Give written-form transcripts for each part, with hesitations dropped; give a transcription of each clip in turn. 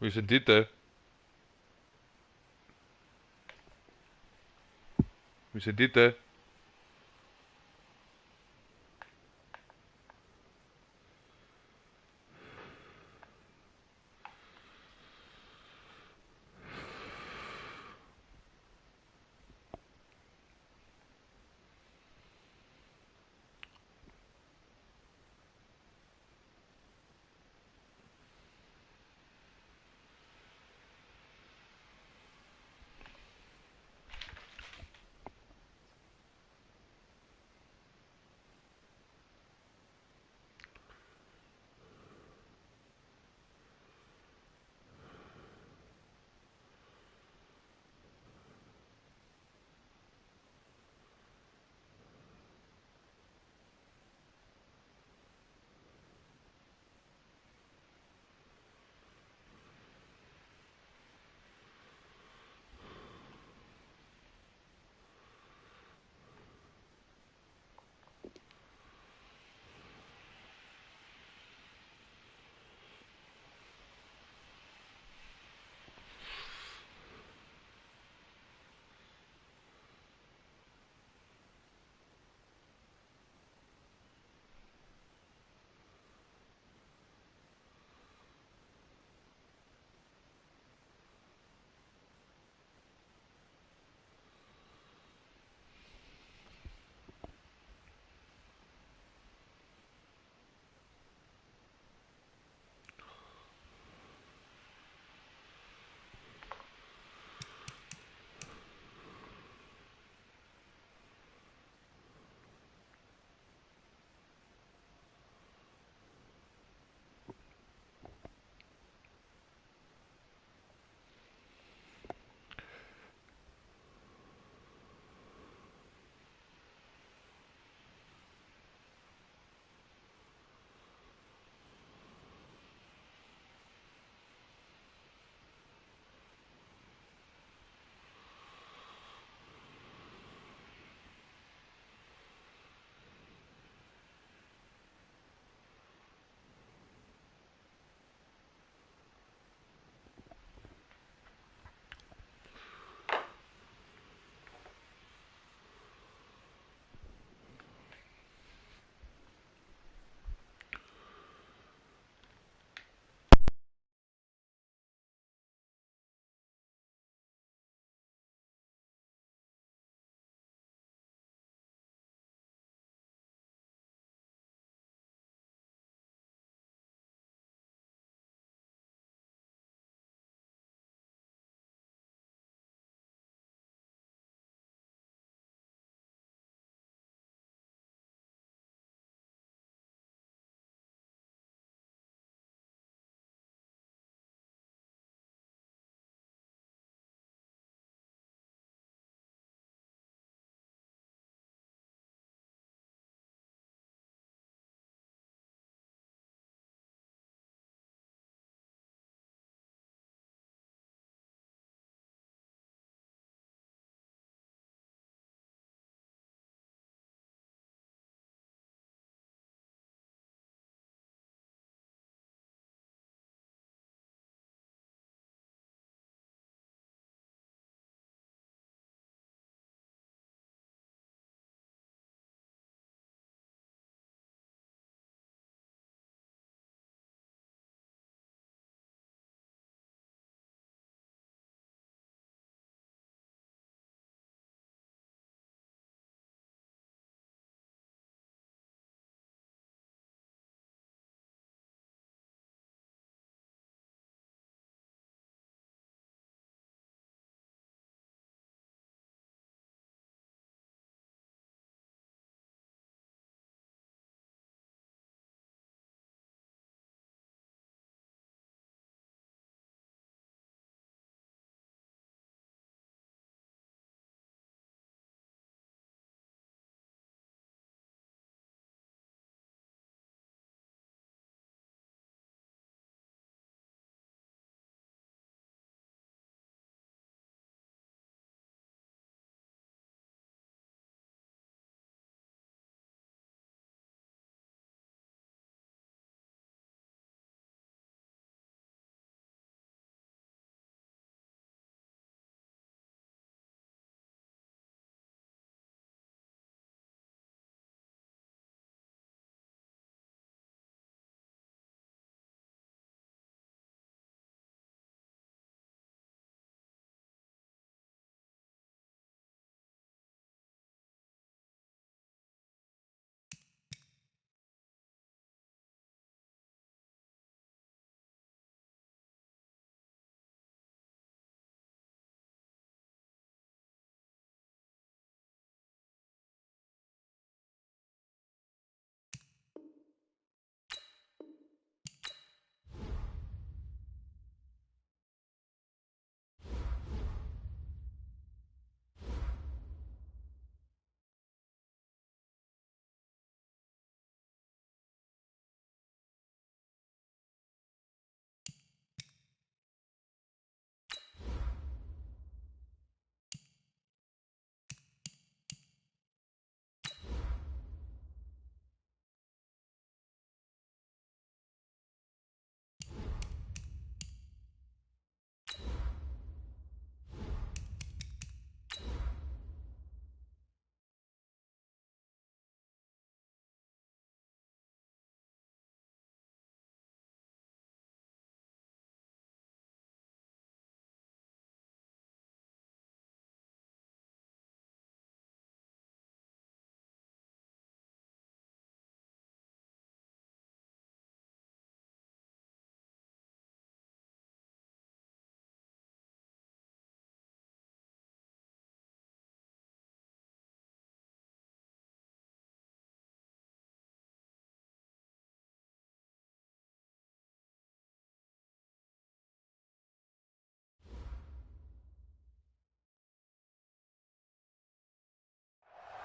Wie sind dit, hè? Wie sind dit, hè?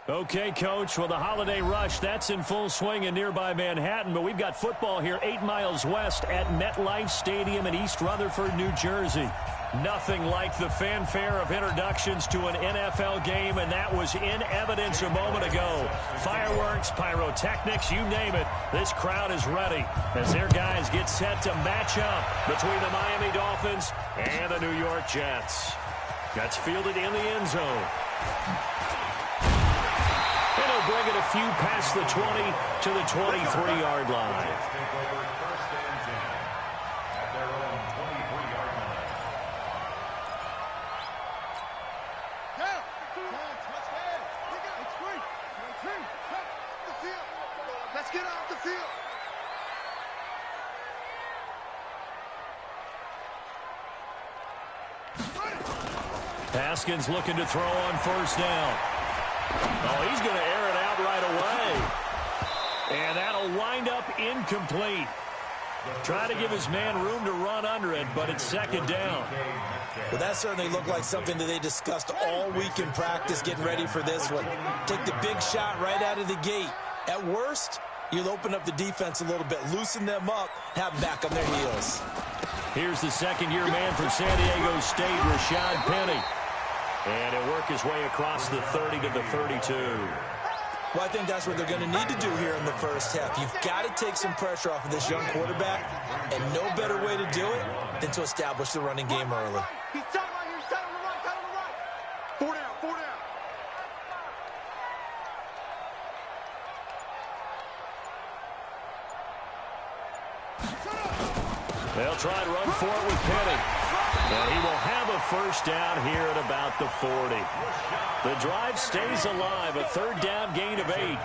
Okay, Coach, well, the holiday rush, that's in full swing in nearby Manhattan, but we've got football here 8 miles west at MetLife Stadium in East Rutherford, New Jersey. Nothing like the fanfare of introductions to an NFL game, and that was in evidence a moment ago. Fireworks, pyrotechnics, you name it, this crowd is ready as their guys get set to match up between the Miami Dolphins and the New York Jets. That's fielded in the end zone. And he'll bring it a few past the 20 to the 23-yard line. Let's get off the field. Haskins looking to throw on first down. Oh, he's going to air it out right away. And that'll wind up incomplete. Try to give his man room to run under it, but it's second down. Well, that certainly looked like something that they discussed all week in practice, getting ready for this one. Take the big shot right out of the gate. At worst, you'll open up the defense a little bit, loosen them up, have them back on their heels. Here's the second-year man from San Diego State, Rashad Penny. And he'll work his way across the 30 to the 32. Well, I think that's what they're going to need to do here in the first half. You've got to take some pressure off of this young quarterback, and no better way to do it than to establish the running game early. He's tight right here. He's tight on the right. Tight on the right. 4 down. 4 down. They'll try and run for it with Penny. And he will have a first down here at about the 40. The drive stays alive, a third down gain of 8.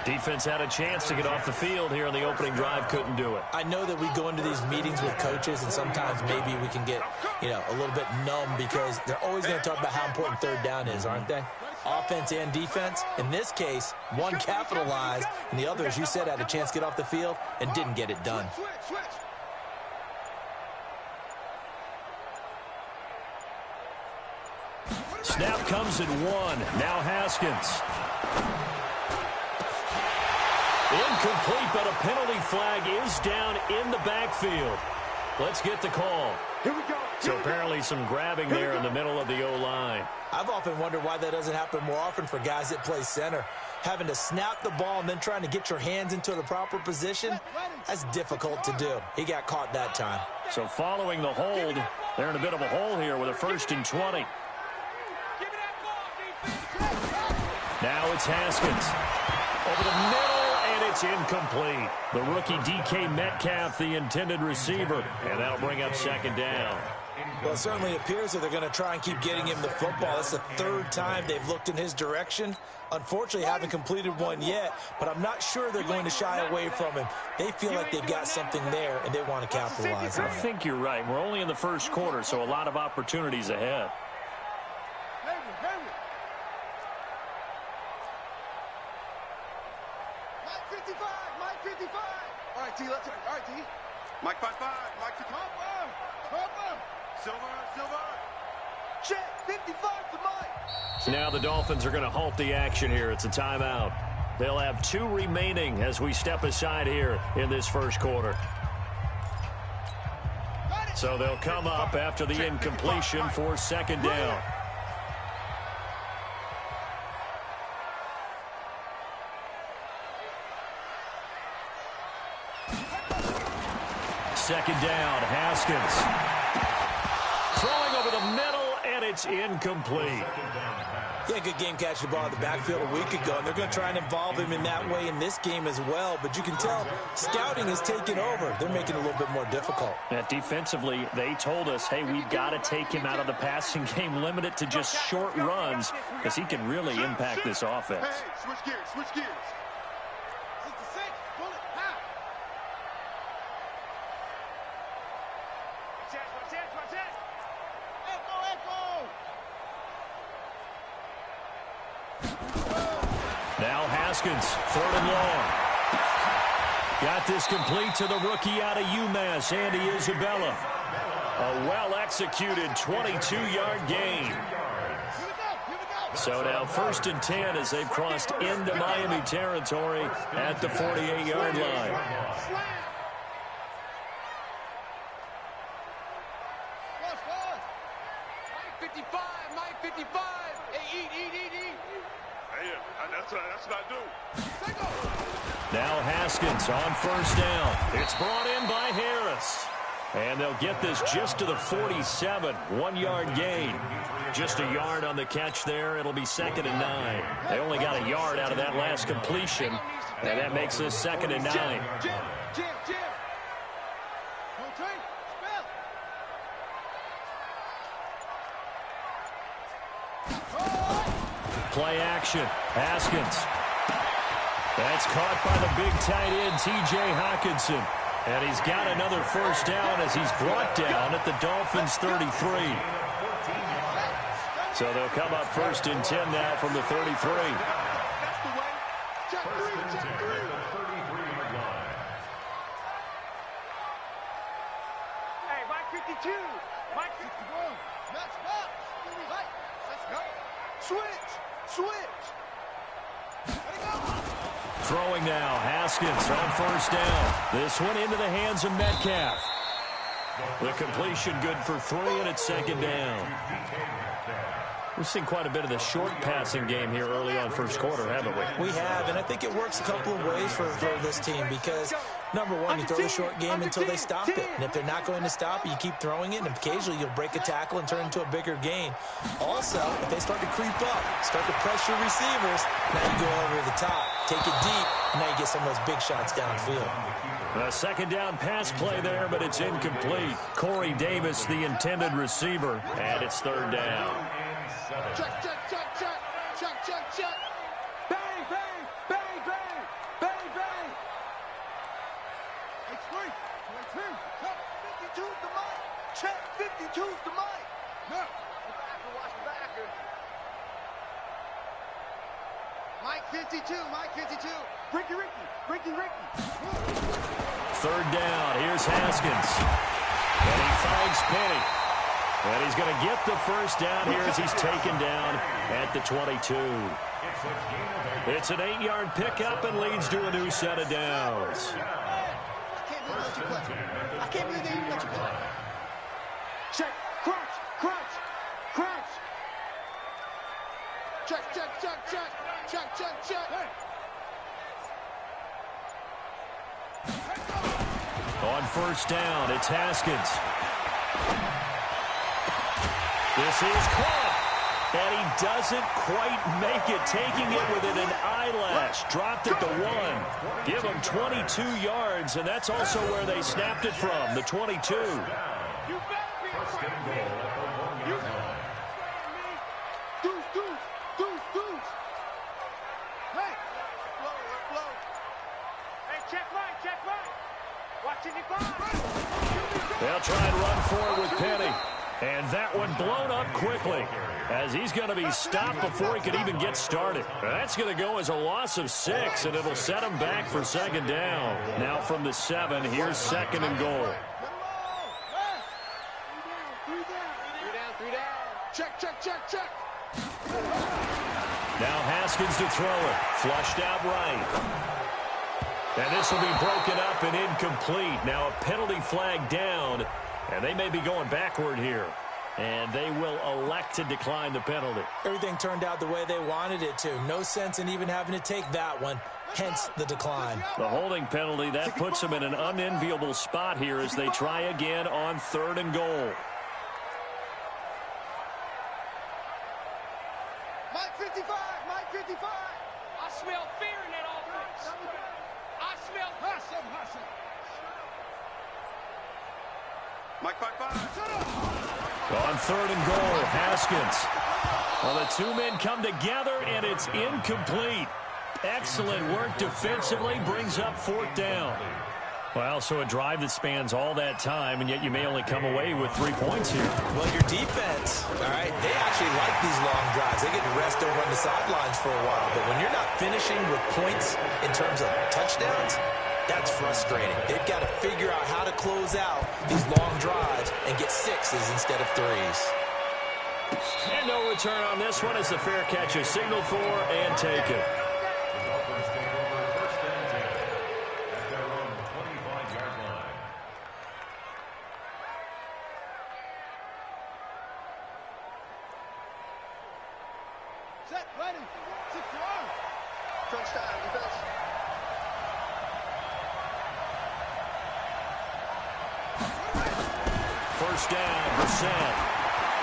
Defense had a chance to get off the field here on the opening drive, couldn't do it. I know that we go into these meetings with coaches, and sometimes maybe we can get, a little bit numb because they're always going to talk about how important third down is, aren't they? Offense and defense. In this case, one capitalized, and the other, as you said, had a chance to get off the field and didn't get it done. Switch. Snap comes at 1. Now Haskins. Incomplete, but a penalty flag is down in the backfield. Let's get the call. Here we go. So apparently some grabbing there in the middle of the O-line. I've often wondered why that doesn't happen more often for guys that play center. Having to snap the ball and then trying to get your hands into the proper position, that's difficult to do. He got caught that time. So following the hold, they're in a bit of a hole here with a 1st and 20. Now it's Haskins. Over the middle, and it's incomplete. The rookie DK Metcalf, the intended receiver. And that'll bring up second down. Well, it certainly appears that they're going to try and keep getting him the football. That's the 3rd time they've looked in his direction. Unfortunately, haven't completed one yet, but I'm not sure they're going to shy away from him. They feel like they've got something there, and they want to capitalize on it. I think you're right. We're only in the first quarter, so a lot of opportunities ahead. Mike 55. All right, T. Let's go. All right, T. Mike 55. Mike 55. Silver. Check. 55 to Mike. Now the Dolphins are going to halt the action here. It's a timeout. They'll have 2 remaining as we step aside here in this first quarter. So they'll come up after the incompletion for second down. Second down, Haskins. Throwing over the middle, and it's incomplete. Yeah, good game catching the ball in the backfield a week ago, and they're going to try and involve him in that way in this game as well. But you can tell scouting has taken over. They're making it a little bit more difficult. And defensively, they told us, hey, we've got to take him out of the passing game, limit it to just short runs, because he can really impact this offense. Hey, switch gears. Now Haskins, 3rd and long. Got this complete to the rookie out of UMass, Andy Isabella. A well-executed 22-yard gain. So now 1st and 10 as they've crossed into Miami territory at the 48-yard line. Mike 55. Hey, eat. Hey, that's what I do. Now Haskins on 1st down. It's brought in by Harris. And they'll get this just to the 47, 1-yard gain. Just a yard on the catch there. It'll be 2nd and 9. They only got a yard out of that last completion, and that makes this 2nd and 9. Jim. Play action. Haskins. That's caught by the big tight end, T.J. Hockenson. And he's got another 1st down as he's brought down at the Dolphins' 33. So they'll come up 1st and 10 now from the 33. That's the way. Check three. Hey, Mike 52. Mike 51. Let's go. Switch. Let it go. Throwing now, Haskins on 1st down. This one into the hands of Metcalf. The completion good for 3, and it's 2nd down. We've seen quite a bit of the short passing game here early on 1st quarter, haven't we? We have, and I think it works a couple of ways for this team because, number one, you throw the short game until they stop it. And if they're not going to stop it, you keep throwing it, and occasionally you'll break a tackle and turn it into a bigger gain. Also, if they start to creep up, start to pressure receivers, now you go over the top, take it deep, and now you get some of those big shots downfield. A 2nd down pass play there, but it's incomplete. Corey Davis, the intended receiver, and it's 3rd down. Check. Bang. It's 3. 52's the mic. Check. 52's the mic. No. Watch the backer. Mike 52. Ricky. 3rd down. Here's Haskins. And he finds Penny. And he's going to get the 1st down here as he's taken down at the 22. It's an 8-yard pickup and leads to a new set of downs. I can't believe they even let you play. Check. Crunch. Check. Hey. On 1st down, it's Haskins. This is caught. And he doesn't quite make it, taking it within an eyelash. Dropped at the 1. Give him 22 yards, and that's also where they snapped it from, the 22. You better be afraid of me. You Deuce. Hey. Blow. Hey, check right. Watch it, They'll try and run forward with Penny. And that one blown up quickly as he's going to be stopped before he could even get started. That's going to go as a loss of 6, and it'll set him back for 2nd down. Now from the 7, here's 2nd and goal. 3 down. Check. Now Haskins to throw it. Flushed out right. And this will be broken up and incomplete. Now a penalty flag down, and they may be going backward here. And they will elect to decline the penalty. Everything turned out the way they wanted it to. No sense in even having to take that one, hence the decline. The holding penalty, that puts them in an unenviable spot here as they try again on 3rd and goal. Mike 55. I smell fear in that offense. I smell hustle. Mike 55. On 3rd and goal, Haskins. Well, the 2 men come together, and it's incomplete. Excellent work defensively, brings up 4th down. Well, so a drive that spans all that time, and yet you may only come away with 3 points here. Well, your defense, all right, they actually like these long drives. They get to rest over on the sidelines for a while. But when you're not finishing with points in terms of touchdowns, that's frustrating. They've got to figure out how to close out these long drives and get 6s instead of 3s. And no return on this one as the fair catch is signaled for and taken. Set, ready, 6-1. Crunch time, defense. First down, Brissett.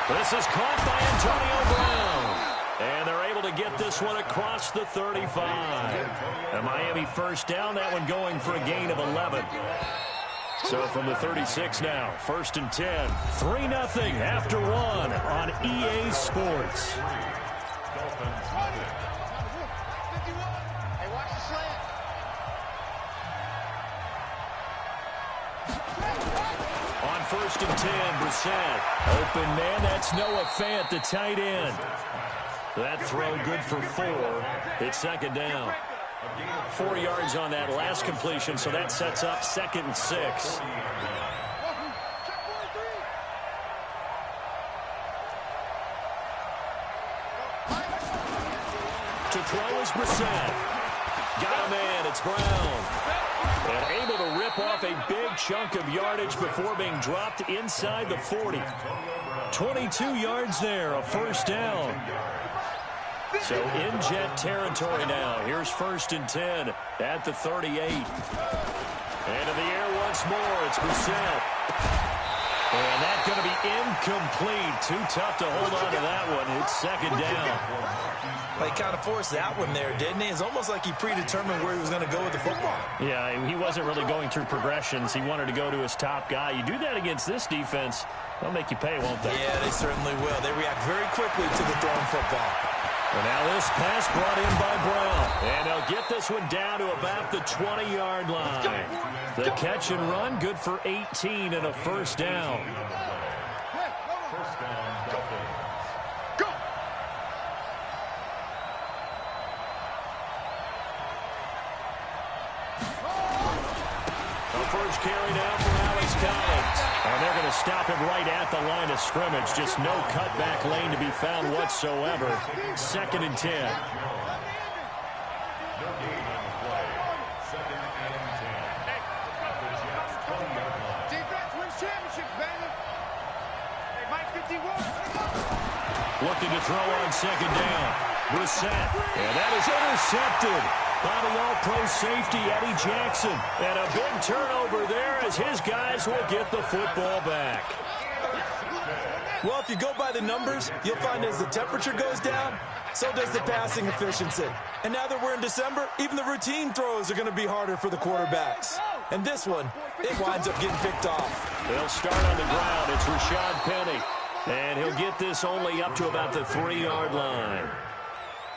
This is caught by Antonio Brown. And they're able to get this one across the 35. A Miami first down, that one going for a gain of 11. So from the 36 now, first and 10. 3-0 after one on EA Sports. Hey, watch the slant. On first and 10, Brissett. Open man, that's Noah Fant, the tight end. That throw good for 4. It's second down. 4 yards on that last completion, so that sets up 2nd and 6. To throw is Brissett. Got a man, it's Brown. And able to rip off a big chunk of yardage before being dropped inside the 40. 22 yards there, a first down. So in jet territory now. Here's first and 10 at the 38. And in the air once more, it's Brissett. And that's going to be incomplete. Too tough to hold on to that one. It's second down. He kind of forced that one there, didn't he? It's almost like he predetermined where he was going to go with the football. Yeah, he wasn't really going through progressions. He wanted to go to his top guy. You do that against this defense, they'll make you pay, won't they? Yeah, they certainly will. They react very quickly to the thrown football. And now this pass brought in by Brown. And they'll get this one down to about the 20-yard line. The catch and run, good for 18 and a first down. First carry now for Alex Collins. And they're going to stop him right at the line of scrimmage. Just no cutback lane to be found whatsoever. Second and 10. Defense wins championships, baby. Hey, Mike 51. Looking to throw on second down. Brissett. And that is intercepted by the all-pro safety, Eddie Jackson. And a big turnover there as his guys will get the football back. Well, if you go by the numbers, you'll find as the temperature goes down, so does the passing efficiency. And now that we're in December, even the routine throws are going to be harder for the quarterbacks. And this one, it winds up getting picked off. They'll start on the ground. It's Rashad Penny. And he'll get this only up to about the 3-yard line.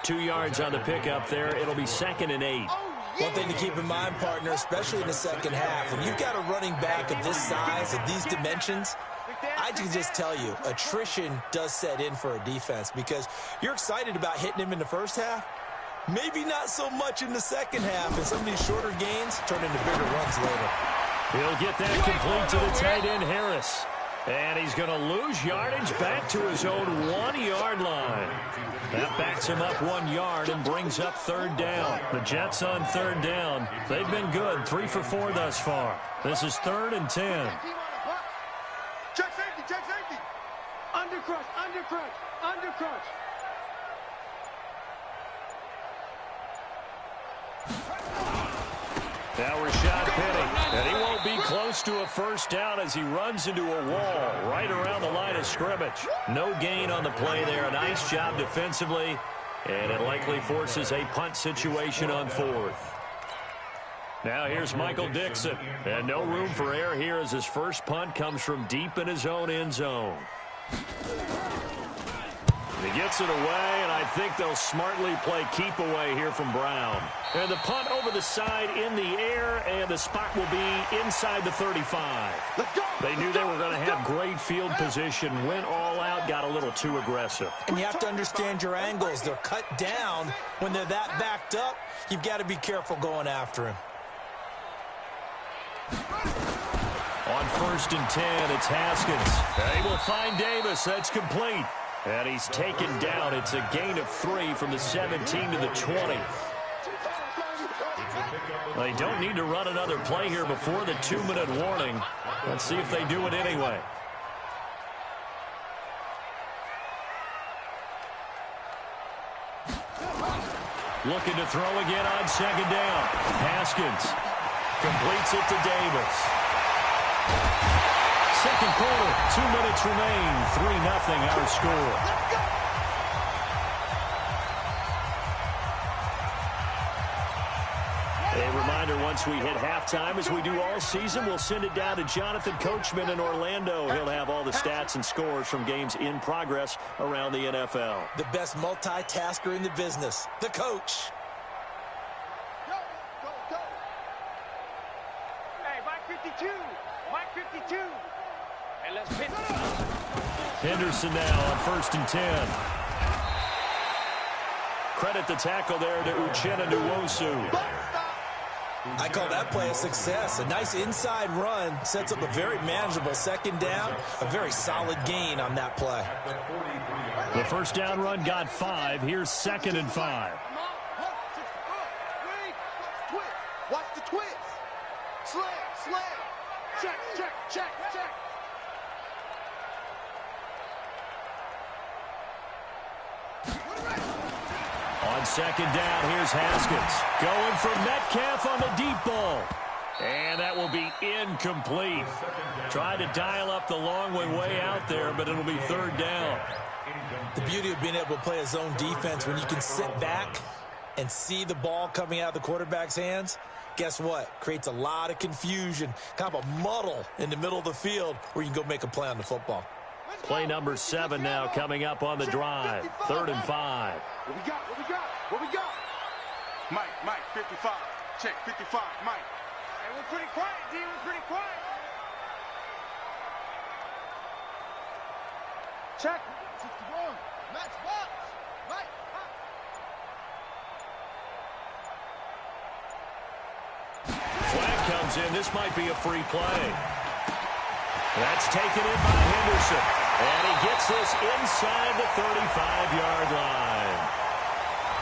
2 yards on the pickup there. It'll be second and 8. One thing to keep in mind, partner, especially in the second half, when you've got a running back of this size, of these dimensions, I can just tell you, attrition does set in for a defense because you're excited about hitting him in the first half. Maybe not so much in the second half, and some of these shorter gains turn into bigger runs later. He'll get that complete to the tight end, Harris. And he's going to lose yardage back to his own 1-yard line. That backs him up 1 yard and brings up third down. The Jets on third down. They've been good, 3 for 4 thus far. This is 3rd and 10. Check safety, check safety. Under crunch, under crunch, under crunch. Now Rashad Penny, and he won't be close to a first down as he runs into a wall right around the line of scrimmage. No gain on the play there. A nice job defensively, and it likely forces a punt situation on 4th. Now here's Michael Dixon, and no room for error here as his first punt comes from deep in his own end zone. He gets it away, and I think they'll smartly play keep away here from Brown. And the punt over the side in the air, and the spot will be inside the 35. They knew they were going to have great field position, went all out, got a little too aggressive. And you have to understand your angles. They're cut down. When they're that backed up, you've got to be careful going after him. On 1st and 10, it's Haskins. They will find Davis. That's complete. And he's taken down. It's a gain of 3 from the 17 to the 20. They don't need to run another play here before the 2-minute warning. Let's see if they do it anyway. Looking to throw again on second down. Haskins completes it to Davis. Second quarter, 2 minutes remain. 3-0 our score. A reminder, once we hit halftime, as we do all season, we'll send it down to Jonathan Coachman in Orlando. He'll have all the stats and scores from games in progress around the NFL. The best multitasker in the business, the coach. Go, go, go. Hey, Mike 52. Mike 52. Hey, let's hit. Henderson now on 1st and 10. Credit the tackle there to Uchenna Nwosu. I call that play a success. A nice inside run sets up a very manageable second down. A very solid gain on that play. The first down run got 5. Here's 2nd and 5. Watch the twist. Slam, slam. Check, check, check, check. On second down, here's Haskins. Going for Metcalf on the deep ball. And that will be incomplete. Tried to dial up the long way out there, but it'll be 3rd down. The beauty of being able to play a zone defense when you can sit back and see the ball coming out of the quarterback's hands, guess what? Creates a lot of confusion, kind of a muddle in the middle of the field where you can go make a play on the football. Play number 7 now coming up on the drive. 3rd and 5. What we got? What we got? What we got? Mike, 55. Check, 55, Mike. Hey, we're pretty quiet, D. We're pretty quiet. Check. 61. Match box. Mike. Flag comes in. This might be a free play. That's taken in by Henderson. And he gets this inside the 35-yard line.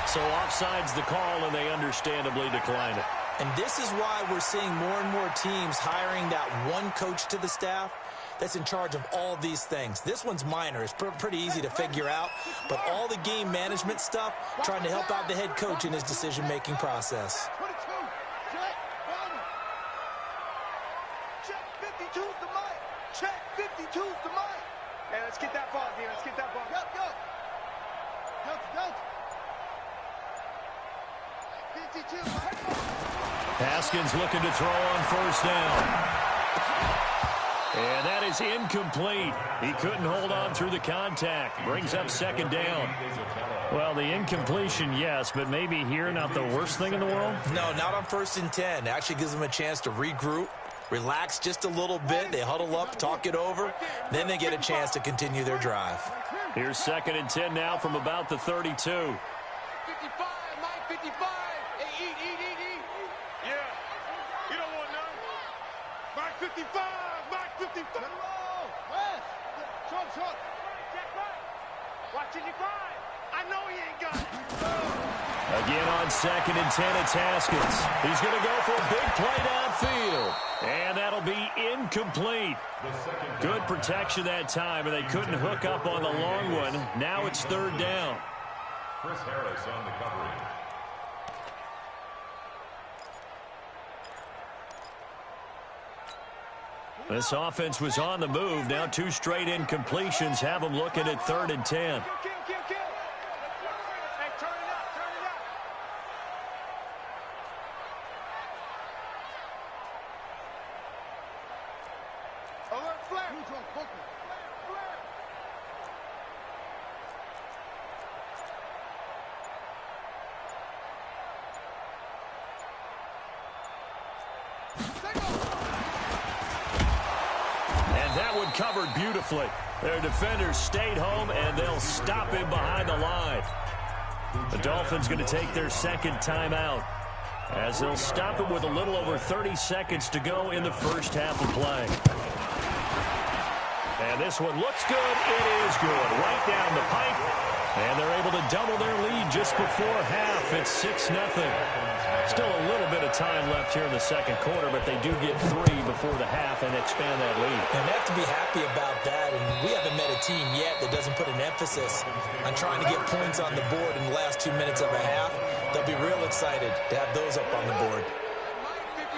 So offside's the call, and they understandably decline it. And this is why we're seeing more and more teams hiring that one coach to the staff that's in charge of all these things. This one's minor. It's pretty easy to figure out. But all the game management stuff, trying to help out the head coach in his decision-making process. 22. Check. Check. 52's the mic. Check. 52's the mic. Hey, let's get that ball, D. Let's get that ball. Go. Go. 52. Haskins looking to throw on 1st down. And that is incomplete. He couldn't hold on through the contact. Brings up 2nd down. Well, the incompletion, yes, but maybe here not the worst thing in the world? No, not on 1st and 10. Actually gives them a chance to regroup, relax just a little bit. They huddle up, talk it over. Then they get a chance to continue their drive. Here's 2nd and 10 now from about the 32. 55, Mike, 55. Hey, eat. Yeah. You don't want none. Mike, 55. Mike, 55. West. Short. Check right. Watch it, you find. I know he ain't got it. Again on 2nd and 10, it's Haskins. He's going to go for a big play downfield. And that'll be incomplete. Good protection that time, and they couldn't hook up on the long one. Now it's 3rd down. Chris Harris on the coverage. This offense was on the move. Now 2 straight incompletions have them looking at 3rd and 10. Kill. Hey, turn it up. Alert, flare. And that one covered beautifully. Their defenders stayed home, and they'll stop him behind the line. The Dolphins going to take their 2nd timeout, as they'll stop him with a little over 30 seconds to go in the first half of play. And this one looks good. It is good. Right down the pipe. And they're able to double their lead just before half. It's 6-0. Still a little bit of time left here in the second quarter, but they do get 3 before the half and expand that lead. And they have to be happy about that. And we haven't met a team yet that doesn't put an emphasis on trying to get points on the board in the last 2 minutes of a half. They'll be real excited to have those up on the board.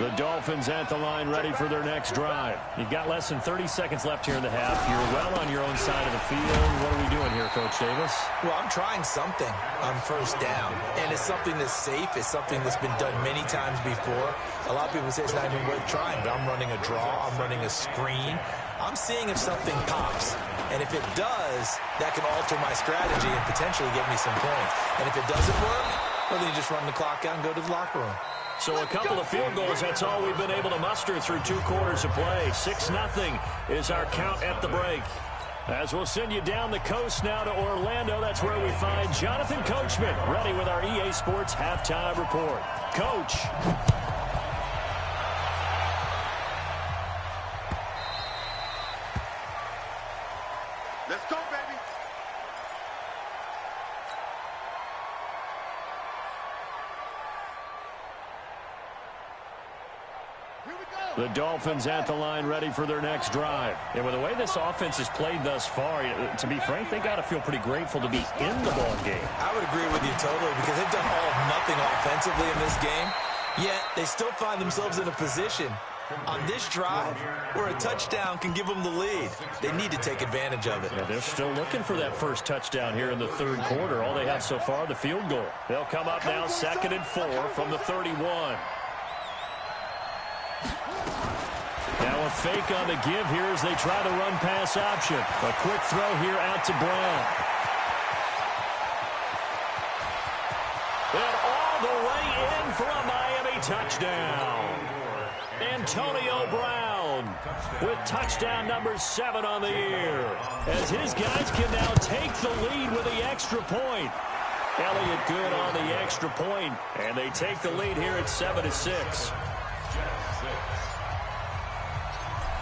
The Dolphins at the line ready for their next drive. You've got less than 30 seconds left here in the half. You're well on your own side of the field. What are we doing here, Coach Davis? Well, I'm trying something on first down. And it's something that's safe. It's something that's been done many times before. A lot of people say it's not even worth trying, but I'm running a draw. I'm running a screen. I'm seeing if something pops. And if it does, that can alter my strategy and potentially get me some points. And if it doesn't work, well, then you just run the clock out and go to the locker room. So a couple of field goals, that's all we've been able to muster through 2 quarters of play. 6-0 is our count at the break. As we'll send you down the coast now to Orlando, that's where we find Jonathan Coachman, ready with our EA Sports Halftime Report. Coach. Let's go, baby. The Dolphins at the line ready for their next drive. And with the way this offense has played thus far, to be frank, they got to feel pretty grateful to be in the ball game. I would agree with you totally because they've done all of nothing offensively in this game, yet they still find themselves in a position on this drive where a touchdown can give them the lead. They need to take advantage of it. Yeah, they're still looking for that first touchdown here in the third quarter. All they have so far, the field goal. They'll come up now 2nd and 4 from the 31. Now a fake on the give here as they try the run-pass option. A quick throw here out to Brown. And all the way in for a Miami touchdown. Antonio Brown with touchdown number 7 on the year. As his guys can now take the lead with the extra point. Elliott good on the extra point, and they take the lead here at 7-6.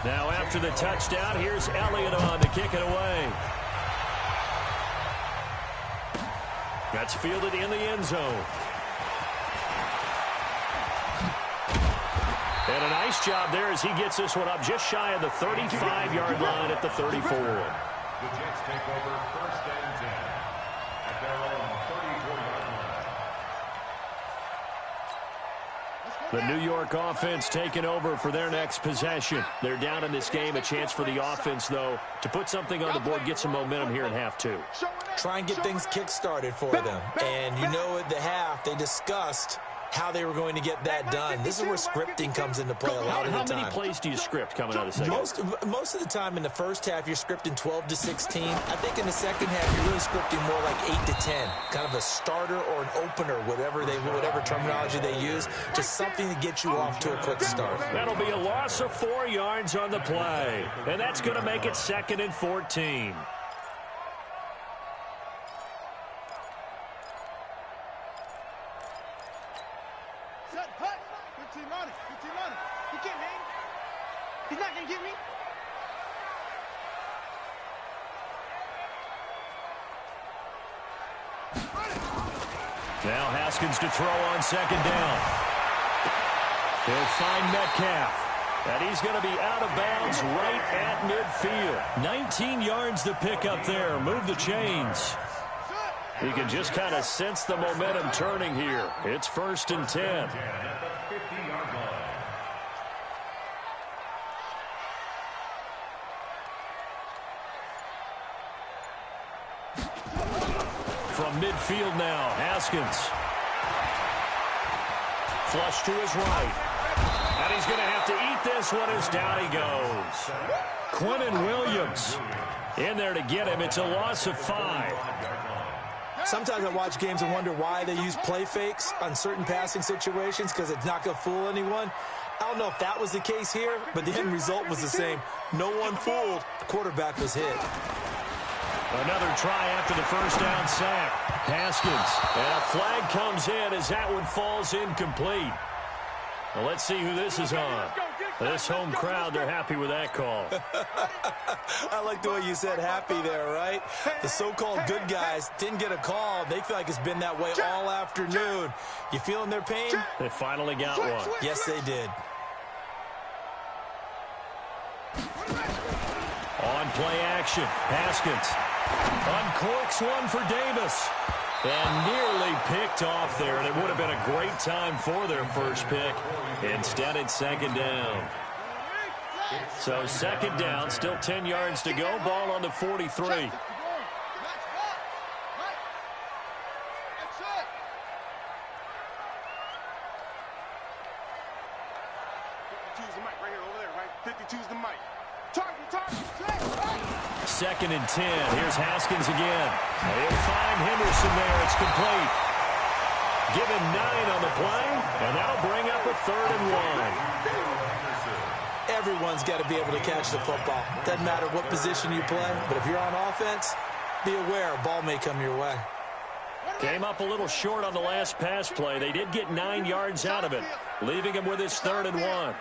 Now after the touchdown, here's Elliott on to kick it away. That's fielded in the end zone. And a nice job there as he gets this one up just shy of the 35-yard line at the 34. The Jets take over 1st and 10 at their own 34-yard line. The New York offense taking over for their next possession. They're down in this game. A chance for the offense, though, to put something on the board, get some momentum here in half 2. Try and get things kick-started for them. And you know at the half, they discussed how they were going to get that done. This is where scripting comes into play a lot of the time. How many plays do you script coming out of the second? Most of the time in the first half, you're scripting 12 to 16. I think in the second half, you're really scripting more like 8 to 10. Kind of a starter or an opener, whatever terminology they use, just something to get you off to a quick start. That'll be a loss of 4 yards on the play. And that's going to make it 2nd and 14. He's not going to get me. Now Haskins to throw on 2nd down. He'll find Metcalf. And he's going to be out of bounds right at midfield. 19 yards to pick up there. Move the chains. You can just kind of sense the momentum turning here. It's 1st and 10. From midfield now, Haskins. Flush to his right. And he's going to have to eat this one as down he goes. Quinnen Williams in there to get him. It's a loss of 5. Sometimes I watch games and wonder why they use play fakes on certain passing situations because it's not going to fool anyone. I don't know if that was the case here, but the end result was the same. No one fooled. The quarterback was hit. Another try after the first down sack. Haskins. And a flag comes in as that one falls incomplete. Well, let's see who this is on. This home crowd, they're happy with that call. I like the way you said happy there, right? The so-called good guys didn't get a call. They feel like it's been that way all afternoon. You feeling their pain? They finally got one. Yes, they did. On play action, Haskins uncorks one for Davis. And nearly picked off there, and it would have been a great time for their first pick. Instead, it's second down. So second down, still 10 yards to go. Ball on the 43. Second and 10. Here's Haskins again. He'll find Henderson there. It's complete. Give him 9 on the play, and that'll bring up a 3rd and 1. Everyone's got to be able to catch the football. Doesn't matter what position you play, but if you're on offense, be aware a ball may come your way. Came up a little short on the last pass play. They did get 9 yards out of it, leaving him with his 3rd and 1.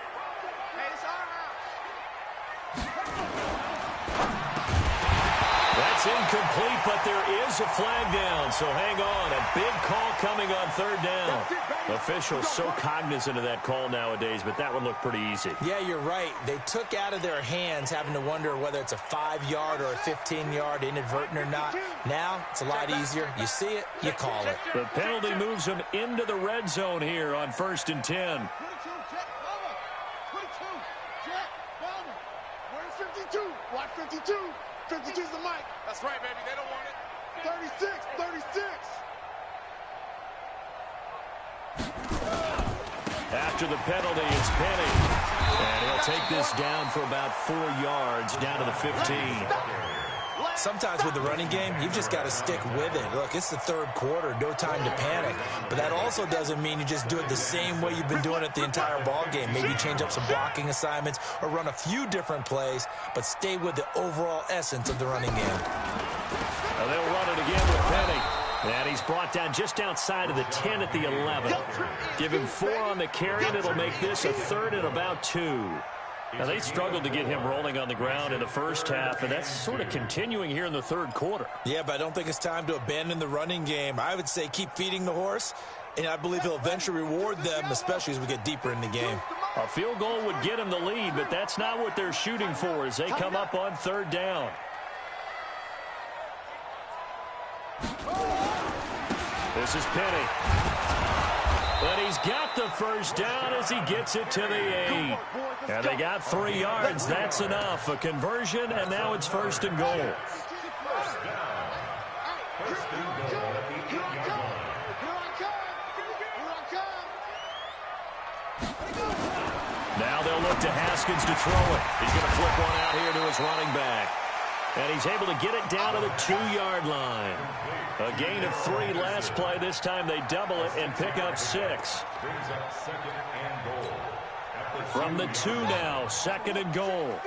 That's incomplete, but there is a flag down, so hang on. A big call coming on 3rd down. Officials so cognizant of that call nowadays, but that one looked pretty easy. Yeah, you're right. They took out of their hands having to wonder whether it's a 5-yard or a 15-yard inadvertent or not. Now, it's a lot easier. You see it, you call it. The penalty moves them into the red zone here on 1st and 10. 52. Watch 52. 52 is the mic. That's right, baby. They don't want it. 36. 36. After the penalty, it's Penny. And he'll take this down for about 4 yards, down to the 15. Sometimes with the running game, you've just got to stick with it. Look, it's the 3rd quarter, no time to panic. But that also doesn't mean you just do it the same way you've been doing it the entire ball game. Maybe change up some blocking assignments or run a few different plays, but stay with the overall essence of the running game. Now they'll run it again with Penny. And he's brought down just outside of the 10 at the 11. Give him 4 on the carry, and it'll make this a 3rd and about 2. Now, they struggled to get him rolling on the ground in the first half, and that's sort of continuing here in the 3rd quarter. Yeah, but I don't think it's time to abandon the running game. I would say keep feeding the horse, and I believe he'll eventually reward them, especially as we get deeper in the game. A field goal would get him the lead, but that's not what they're shooting for as they come up on 3rd down. This is Penny. But he's got the first down as he gets it to the 8. And they got 3 yards. That's enough. A conversion, and now it's 1st and goal. Now they'll look to Haskins to throw it. He's going to flip one out here to his running back. And he's able to get it down to the 2-yard line. A gain of 3 last play. This time they double it and pick up 6. From the 2 now, 2nd and goal.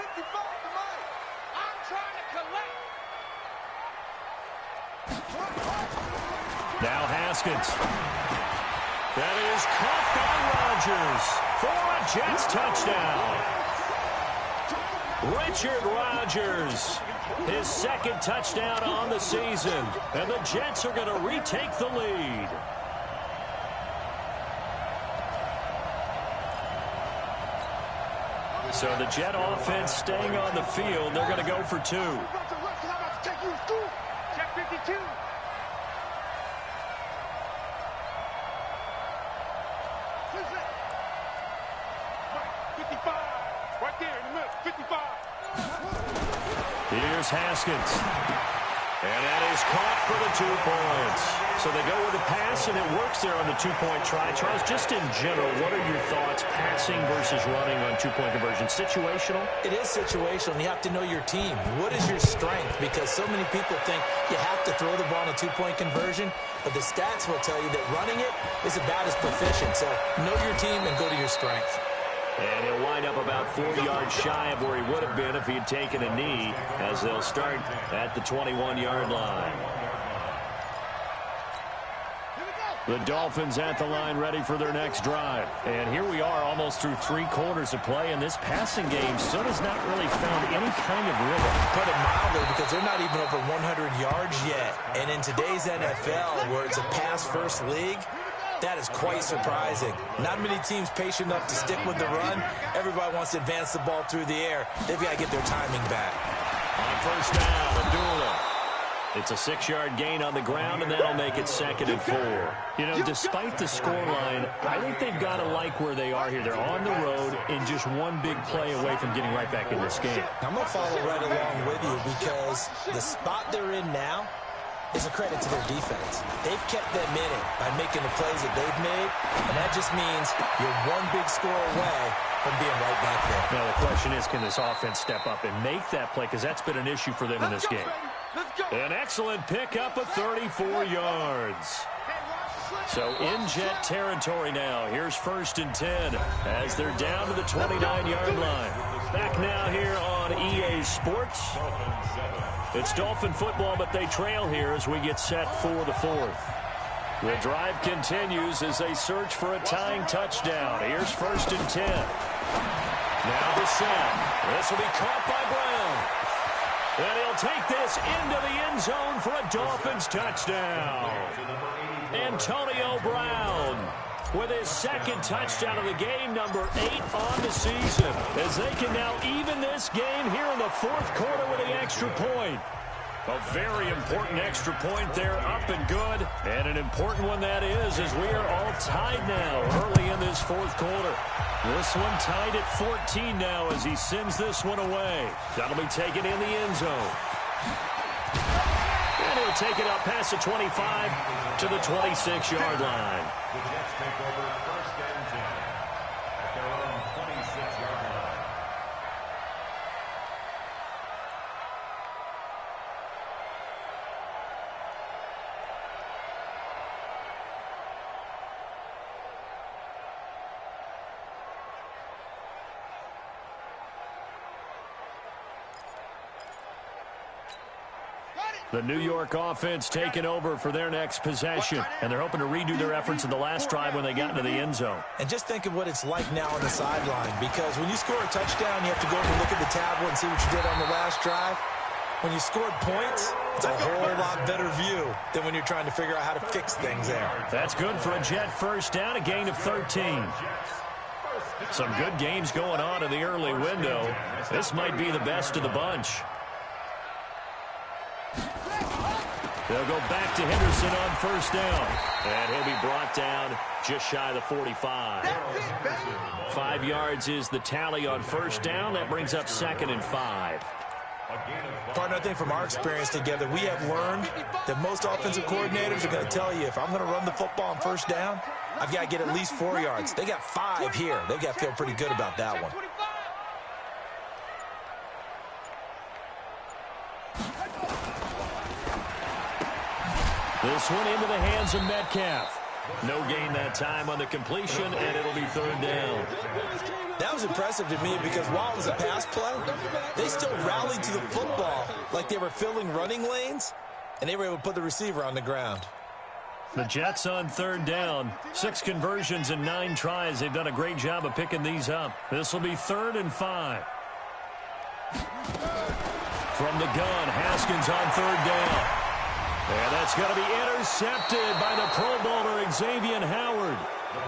Now Haskins. That is caught by Rodgers for a Jets touchdown. Richard Rodgers, his 2nd touchdown on the season, and the Jets are going to retake the lead. So the Jet offense staying on the field. They're going to go for 2. Check 52. Right there in the middle, 55. Here's Haskins. And that is caught for the 2 points. So they go with the pass, and it works there on the 2-point try. Charles, just in general, what are your thoughts, passing versus running on 2-point conversion? Situational? It is situational. You have to know your team. What is your strength? Because so many people think you have to throw the ball on a 2-point conversion, but the stats will tell you that running it is about as proficient. So know your team and go to your strength. And he'll wind up about 4 yards shy of where he would have been if he had taken a knee, as they'll start at the 21-yard line. The Dolphins at the line ready for their next drive. And here we are almost through 3 quarters of play, and this passing game still has not really found any kind of rhythm. Put it mildly, because they're not even over 100 yards yet. And in today's NFL, where it's a pass-first league, that is quite surprising. Not many teams patient enough to stick with the run. Everybody wants to advance the ball through the air. They've got to get their timing back. On first down, Abdullah. It's a 6-yard gain on the ground, and that'll make it 2nd and 4. You know, despite the scoreline, I think they've got to like where they are here. They're on the road and just one big play away from getting right back in this game. I'm going to follow right along with you, because the spot they're in now is a credit to their defense. They've kept them in it by making the plays that they've made, and that just means you're one big score away from being right back there. Now, the question is, can this offense step up and make that play, because that's been an issue for them in this game. An excellent pickup of 34 yards. So in Jet territory now. Here's 1st and 10 as they're down to the 29-yard line. Back now here on EA Sports. It's Dolphin football, but they trail here as we get set for the 4th. The drive continues as they search for a tying touchdown. Here's 1st and 10. Now the snap. This will be caught by Brown. And he'll take this into the end zone for a Dolphins touchdown. Antonio Brown with his 2nd touchdown of the game, number 8 on the season, as they can now even this game here in the 4th quarter with the extra point. A very important extra point there, up and good. And an important one that is, as we are all tied now early in this 4th quarter. This one tied at 14 now as he sends this one away. That'll be taken in the end zone. And he'll take it up past the 25 to the 26-yard line. The Jets take over 1st and 10 at their own 26-yard line. The New York offense taking over for their next possession, and they're hoping to redo their efforts in the last drive when they got into the end zone. And just think of what it's like now on the sideline, because when you score a touchdown, you have to go over and look at the tablet and see what you did on the last drive. When you scored points, it's a whole lot better view than when you're trying to figure out how to fix things there. That's good for a Jet first down, a gain of 13. Some good games going on in the early window. This might be the best of the bunch. They'll go back to Henderson on first down. And he'll be brought down just shy of the 45. 5 yards is the tally on first down. That brings up 2nd and 5. Partner, I think from our experience together, we have learned that most offensive coordinators are going to tell you, if I'm going to run the football on first down, I've got to get at least 4 yards. They got 5 here. They've got to feel pretty good about that one. This one into the hands of Metcalf. No gain that time on the completion, and it'll be 3rd down. That was impressive to me, because while it was a pass play, they still rallied to the football like they were filling running lanes, and they were able to put the receiver on the ground. The Jets on 3rd down. 6 conversions and 9 tries. They've done a great job of picking these up. This will be 3rd and 5. From the gun, Haskins on 3rd down. And that's going to be intercepted by the Pro Bowler, Xavier Howard.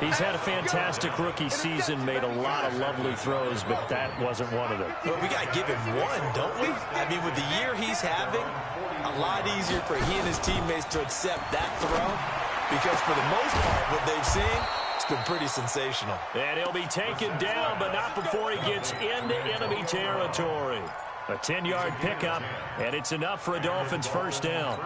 He's had a fantastic rookie season, made a lot of lovely throws, but that wasn't one of them. Well, we got to give him one, don't we? I mean, with the year he's having, a lot easier for he and his teammates to accept that throw, because for the most part, what they've seen, it's been pretty sensational. And he'll be taken down, but not before he gets into enemy territory. A 10-yard pickup, and it's enough for a Dolphins first down.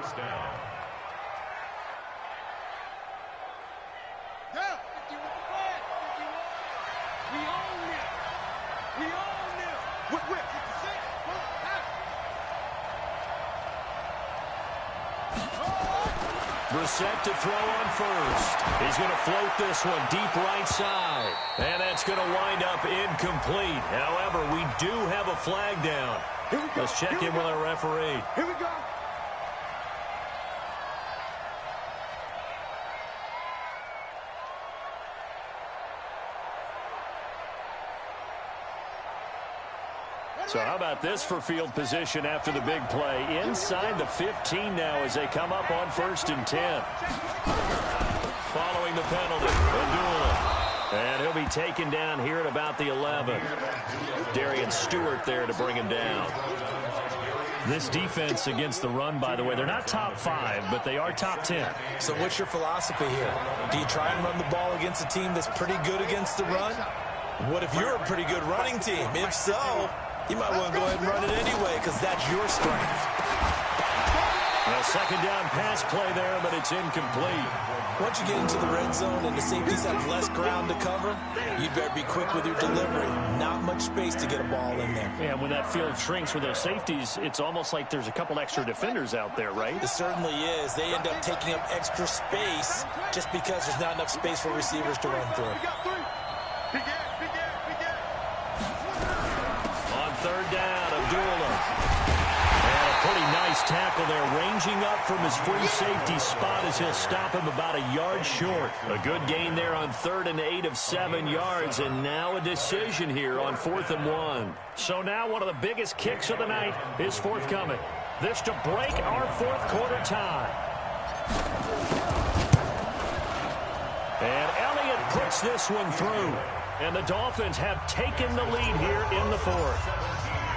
Brissett to throw on first. He's going to float this one deep right side. And that's going to wind up incomplete. However, we do have a flag down. Let's check in with our referee. Here we go. So how about this for field position after the big play? Inside the 15 now as they come up on 1st and 10. Following the penalty, Abdullah. And he'll be taken down here at about the 11. Darian Stewart there to bring him down. This defense against the run, by the way, they're not top 5, but they are top 10. So what's your philosophy here? Do you try and run the ball against a team that's pretty good against the run? What if you're a pretty good running team? If so, you might want to go ahead and run it anyway because that's your strength. A second down pass play there, but it's incomplete. Once you get into the red zone and the safeties have less ground to cover, you better be quick with your delivery. Not much space to get a ball in there. Yeah, when that field shrinks with those safeties, it's almost like there's a couple extra defenders out there, right? It certainly is. They end up taking up extra space just because there's not enough space for receivers to run through. On 3rd down, Abdullah. Pretty nice tackle there, ranging up from his free safety spot as he'll stop him about a yard short. A good gain there on 3rd and 8 of 7 yards, and now a decision here on 4th and 1. So now one of the biggest kicks of the night is forthcoming. This to break our 4th quarter tie. And Elliott puts this one through, and the Dolphins have taken the lead here in the 4th.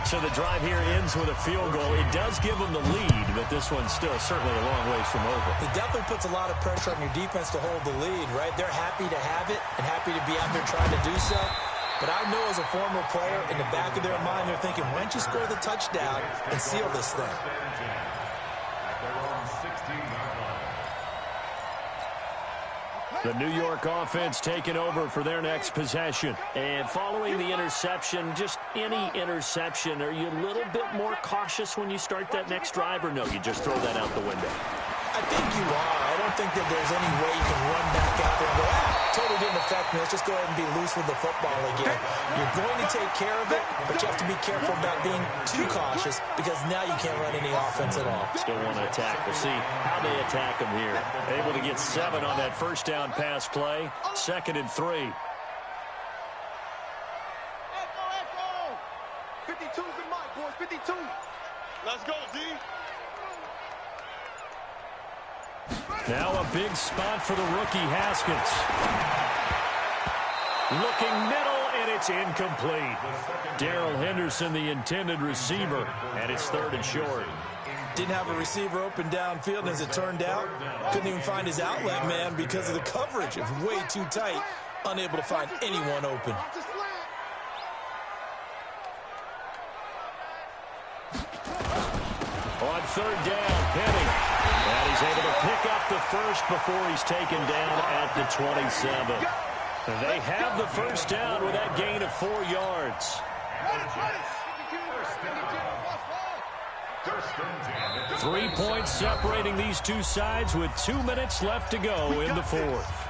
So the drive here ends with a field goal. It does give them the lead, but this one's still certainly a long ways from over. It definitely puts a lot of pressure on your defense to hold the lead, right? They're happy to have it and happy to be out there trying to do so. But I know as a former player, in the back of their mind, they're thinking, why don't you score the touchdown and seal this thing? The New York offense taking over for their next possession. And following the interception, just any interception, are you a little bit more cautious when you start that next drive, or no, you just throw that out the window? I think you are. I don't think that there's any way you can run back out there and go, totally didn't affect me. Let's just go ahead and be loose with the football again. You're going to take care of it, but you have to be careful about being too cautious because now you can't run any offense at all. Still want to attack. We'll see how they attack them here. Able to get 7 on that 1st down pass play. 2nd and 3. 52's the mic, boys. 52. Let's go, D. Now a big spot for the rookie Haskins. Looking middle, and it's incomplete. Darrell Henderson, the intended receiver, and it's 3rd and short. Didn't have a receiver open downfield, and as it turned out, couldn't even find his outlet man because of the coverage. It was way too tight, unable to find anyone open. On 3rd down, Penny. And he's able to pick up the first before he's taken down at the 27. They have the 1st down with that gain of 4 yards. 3 points separating these two sides with 2 minutes left to go in the 4th.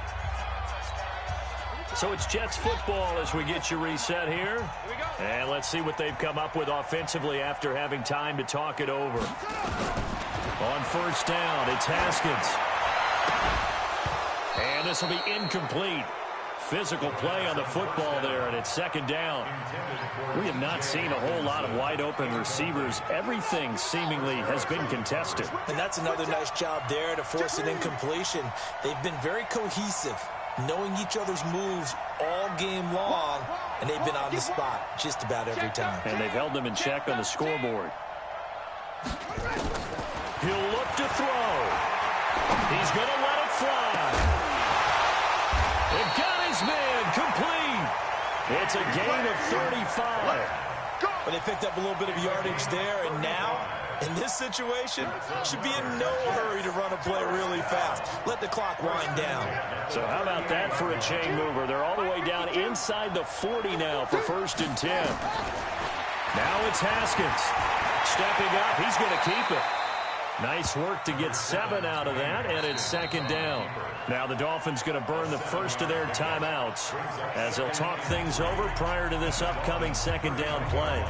So it's Jets football as we get you reset here. And let's see what they've come up with offensively after having time to talk it over. On 1st down, it's Haskins. And this will be incomplete. Physical play on the football there, and it's 2nd down. We have not seen a whole lot of wide-open receivers. Everything seemingly has been contested. And that's another nice job there to force an incompletion. They've been very cohesive, knowing each other's moves all game long, and they've been on the spot just about every time. And they've held them in check on the scoreboard. He'll look to throw. He's going to let it fly. It got his man complete. It's a gain of 35. But they picked up a little bit of yardage there, and now, in this situation, should be in no hurry to run a play really fast. Let the clock wind down. So how about that for a chain mover? They're all the way down inside the 40 now for 1st and 10. Now it's Haskins. Stepping up, he's going to keep it. Nice work to get 7 out of that, and it's 2nd down. Now the Dolphins going to burn the first of their timeouts as they'll talk things over prior to this upcoming 2nd down play.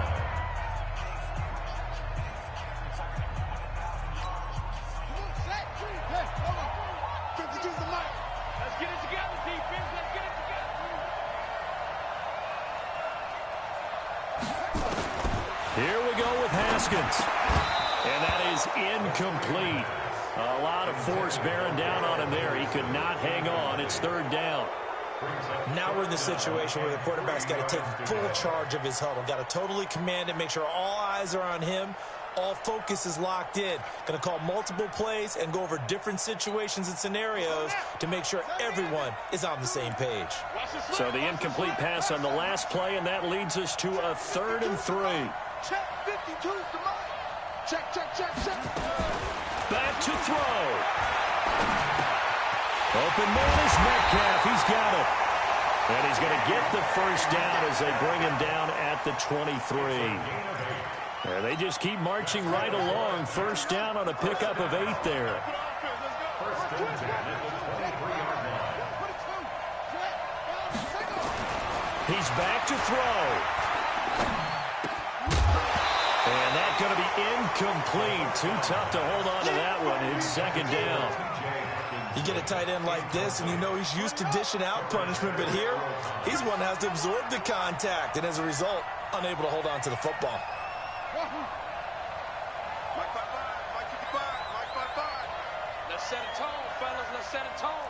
Haskins. And that is incomplete. A lot of force bearing down on him there. He could not hang on. It's third down. Now we're in the situation where the quarterback's got to take full charge of his huddle. Got to totally command it, make sure all eyes are on him. All focus is locked in. Going to call multiple plays and go over different situations and scenarios to make sure everyone is on the same page. So the incomplete pass on the last play, and that leads us to a 3rd and 3. Check, 52's the mark. Check, check, check, check. Back to throw. Open man is Metcalf. He's got it. And he's going to get the first down as they bring him down at the 23. They just keep marching right along. First down on a pickup of 8 there. First and 10 at the 23-yard line. He's back to throw. And that's going to be incomplete. Too tough to hold on to that one. It's 2nd down. You get a tight end like this, and you know he's used to dishing out punishment, but here, he's one that has to absorb the contact, and as a result, unable to hold on to the football. Mike 55, Mike 55, Mike 55. Let's set a tone, fellas. Let's set a tone.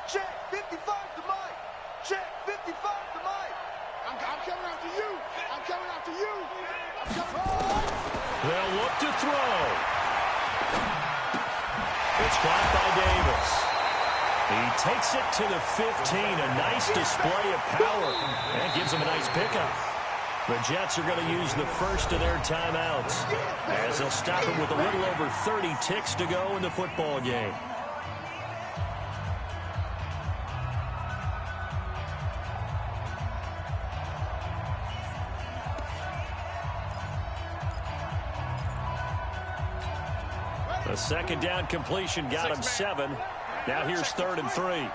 Check, 55 to Mike. Check, 55 to Mike. I'm coming after you. I'm coming after you. I'm coming. They'll look to throw. It's caught by Davis. He takes it to the 15. A nice display of power. And gives him a nice pickup. The Jets are going to use the first of their timeouts as they'll stop him with a little over 30 ticks to go in the football game. The 2nd down completion got him 7. Now here's 3rd and 3.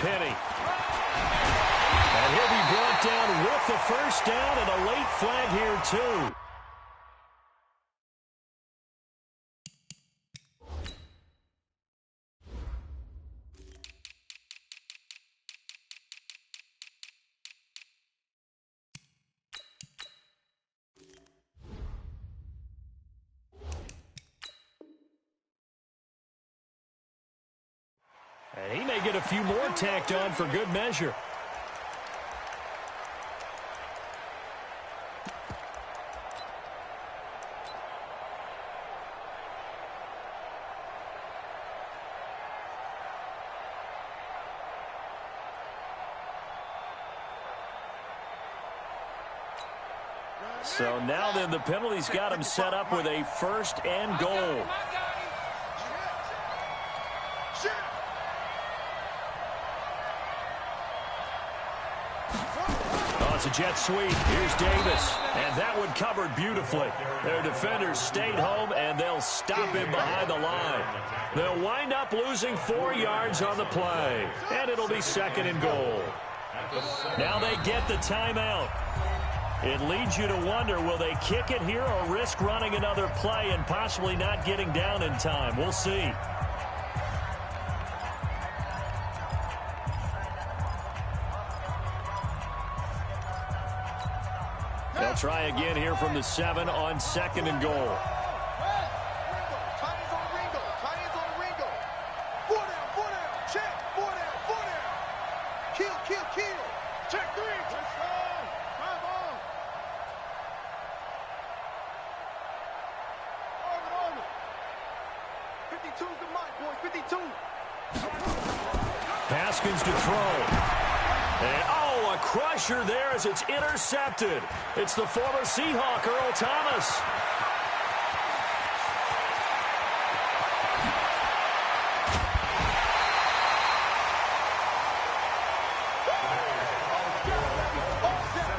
Penny. And he'll be brought down with the first down and a late flag here too. And he may get a few more tacked on for good measure. So now then the penalty's got him set up with a 1st and goal. It's a jet sweep. Here's Davis. And that one covered beautifully. Their defenders stayed home, and they'll stop him behind the line. They'll wind up losing 4 yards on the play. And it'll be 2nd and goal. Now they get the timeout. It leads you to wonder, will they kick it here or risk running another play and possibly not getting down in time? We'll see. They'll try again here from the 7 on 2nd and goal. Haskins to throw. And, oh, a crusher there as it's intercepted. It's the former Seahawk, Earl Thomas.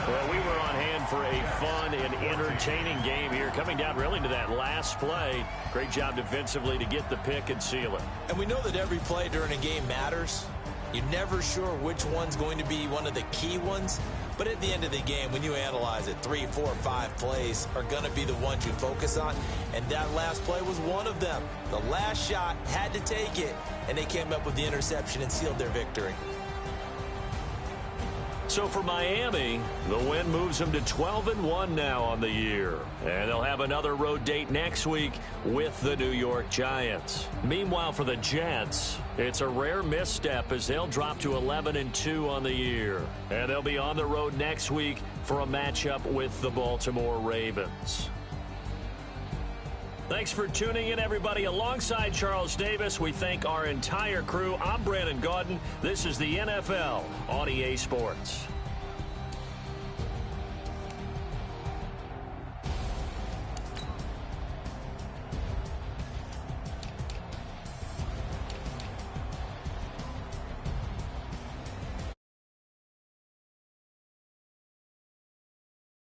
Well, we were on hand for a fun and entertaining game here, coming down really to that last play. Great job defensively to get the pick and seal it. And we know that every play during a game matters. You're never sure which one's going to be one of the key ones. But at the end of the game, when you analyze it, 3, 4, 5 plays are going to be the ones you focus on. And that last play was one of them. The last shot had to take it, and they came up with the interception and sealed their victory. So for Miami, the win moves them to 12-1 now on the year. And they'll have another road date next week with the New York Giants. Meanwhile, for the Jets, it's a rare misstep as they'll drop to 11-2 on the year. And they'll be on the road next week for a matchup with the Baltimore Ravens. Thanks for tuning in, everybody. Alongside Charles Davis, we thank our entire crew. I'm Brandon Gaudin. This is the NFL on EA Sports.